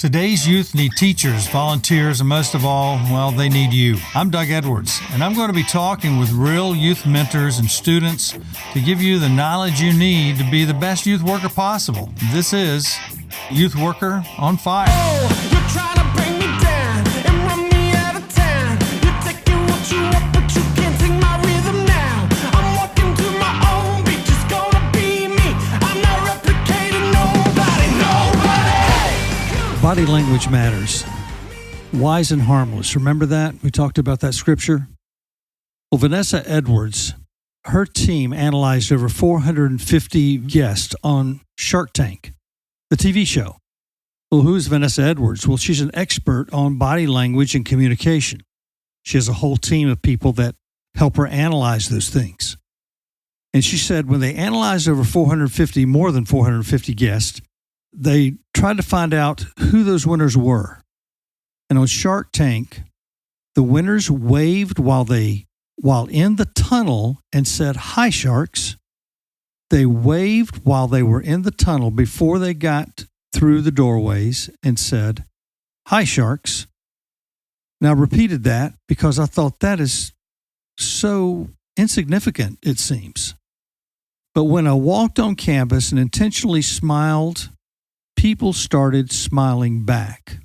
Today's youth need teachers, volunteers, and most of all, well, they need you. I'm Doug Edwards, and I'm going to be talking with real youth mentors and students to give you the knowledge you need to be the best youth worker possible. This is Youth Worker on Fire. Oh, you're trying to bring me down and run me out of town. You're taking what you want, but you can't take my rhythm now. I'm walking to my own beat, just gonna be me. I'm not replicating nobody. Body language matters. Wise and harmless. Remember that? We talked about that scripture. Well, Vanessa Edwards, her team analyzed over 450 guests on Shark Tank, the TV show. Well, who's Vanessa Edwards? Well, she's an expert on body language and communication. She has a whole team of people that help her analyze those things. And she said when they analyzed more than 450 guests, they tried to find out who those winners were. And on Shark Tank, the winners waved while in the tunnel and said, "Hi, sharks." They waved while they were in the tunnel before they got through the doorways and said, "Hi, sharks." Now, I repeated that because I thought that is so insignificant, it seems. But when I walked on campus and intentionally smiled, people started smiling back.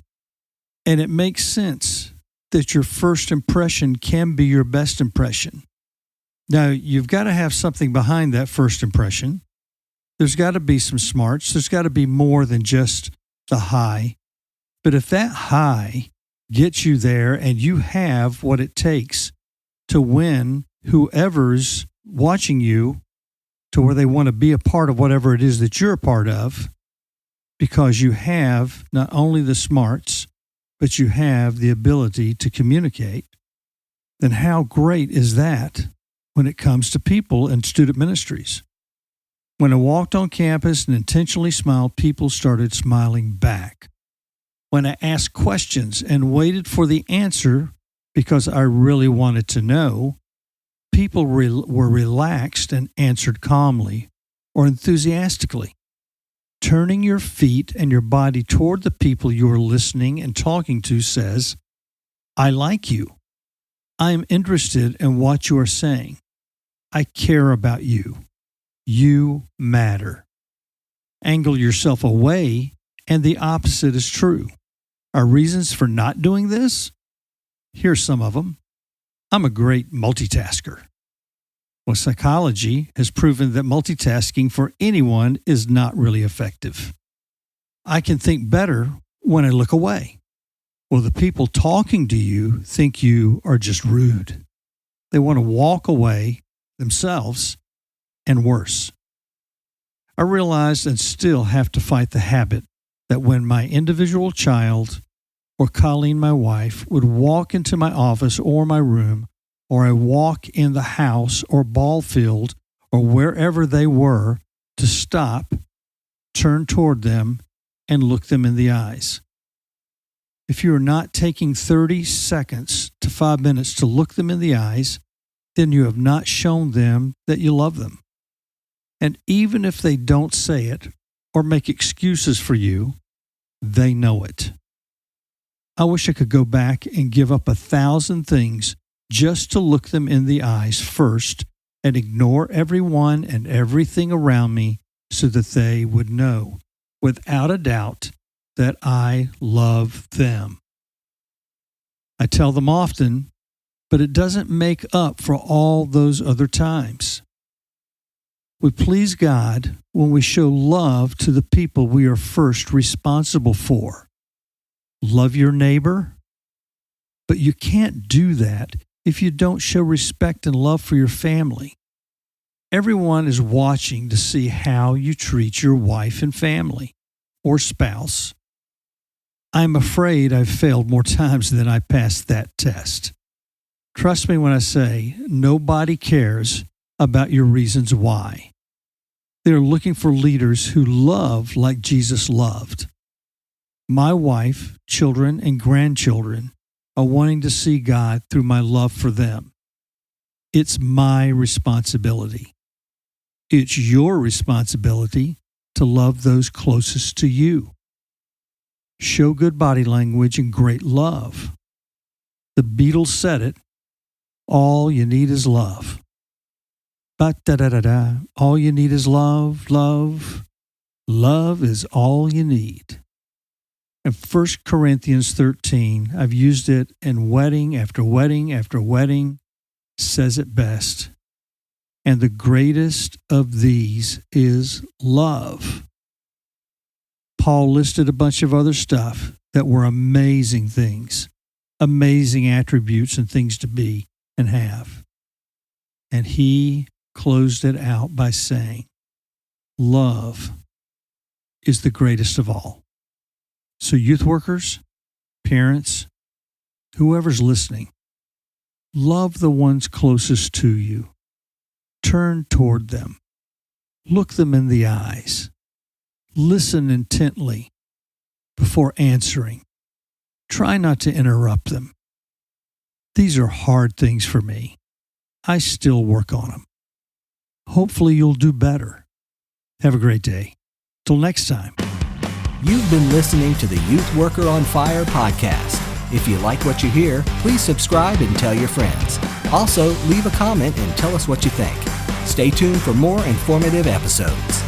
And it makes sense that your first impression can be your best impression. Now, you've got to have something behind that first impression. There's got to be some smarts. There's got to be more than just the high. But if that high gets you there and you have what it takes to win whoever's watching you to where they want to be a part of whatever it is that you're a part of, because you have not only the smarts, but you have the ability to communicate, then how great is that when it comes to people and student ministries? When I walked on campus and intentionally smiled, people started smiling back. When I asked questions and waited for the answer because I really wanted to know, people were relaxed and answered calmly or enthusiastically. Turning your feet and your body toward the people you are listening and talking to says, "I like you. I am interested in what you are saying. I care about you. You matter." Angle yourself away, and the opposite is true. Our reasons for not doing this? Here's some of them. I'm a great multitasker. Well, psychology has proven that multitasking for anyone is not really effective. I can think better when I look away. Well, the people talking to you think you are just rude. They want to walk away themselves, and worse. I realized and still have to fight the habit that when my individual child or Colleen, my wife, would walk into my office or my room, or I walk in the house or ball field or wherever they were, to stop, turn toward them, and look them in the eyes. If you are not taking 30 seconds to 5 minutes to look them in the eyes, then you have not shown them that you love them. And even if they don't say it or make excuses for you, they know it. I wish I could go back and give up 1,000 things just to look them in the eyes first and ignore everyone and everything around me so that they would know, without a doubt, that I love them. I tell them often, but it doesn't make up for all those other times. We please God when we show love to the people we are first responsible for. Love your neighbor, but you can't do that if you don't show respect and love for your family. Everyone is watching to see how you treat your wife and family or spouse. I'm afraid I've failed more times than I passed that test. Trust me when I say nobody cares about your reasons why. They're looking for leaders who love like Jesus loved. My wife, children, and grandchildren are wanting to see God through my love for them. It's my responsibility. It's your responsibility to love those closest to you. show good body language, and great love. The Beatles said it, all you need is love. Ba-da-da-da-da. All you need is love, love. Love is all you need. In 1 Corinthians 13, I've used it in wedding after wedding after wedding, says it best. And the greatest of these is love. Paul listed a bunch of other stuff that were amazing things, amazing attributes and things to be and have. And he closed it out by saying, love is the greatest of all. So youth workers, parents, whoever's listening, love the ones closest to you. Turn toward them. Look them in the eyes. Listen intently before answering. Try not to interrupt them. These are hard things for me. I still work on them. Hopefully you'll do better. Have a great day. Till next time. You've been listening to the Youth Worker on Fire podcast. If you like what you hear, please subscribe and tell your friends. Also, leave a comment and tell us what you think. Stay tuned for more informative episodes.